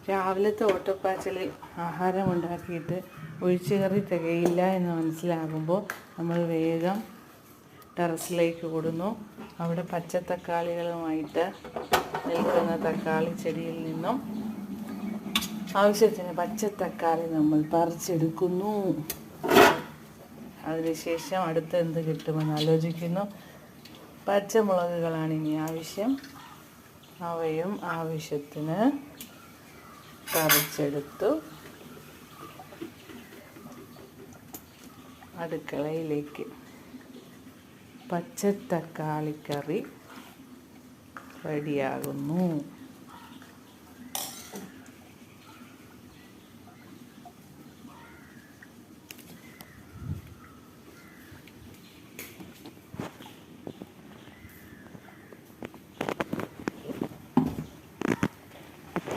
രാവിലത്തെ ഓട്ടപ്പാച്ചിലിൽ ആഹാരം ഉണ്ടാക്കിയിട്ട് ഒഴിച്ചുകറി തികയില്ല എന്ന് മനസ്സിലാകുമ്പോൾ നമ്മൾ വേഗം ടെറസിലേക്ക് ഓടുന്നു. അവിടെ പച്ചത്തക്കാളികളുമായിട്ട് നിൽക്കുന്ന തക്കാളി ചെടിയിൽ നിന്നും ആവശ്യത്തിന് പച്ചത്തക്കാളി നമ്മൾ പറിച്ചെടുക്കുന്നു. അതിനുശേഷം അടുത്ത് എന്ത് കിട്ടുമെന്ന് ആലോചിക്കുന്നു. പച്ചമുളകുകളാണ് ഇനി ആവശ്യം. അവയും ആവശ്യത്തിന് പറിച്ചെടുത്തു അടുക്കളയിലേക്ക്. പച്ചത്തക്കാളിക്കറി റെഡിയാകുന്നു.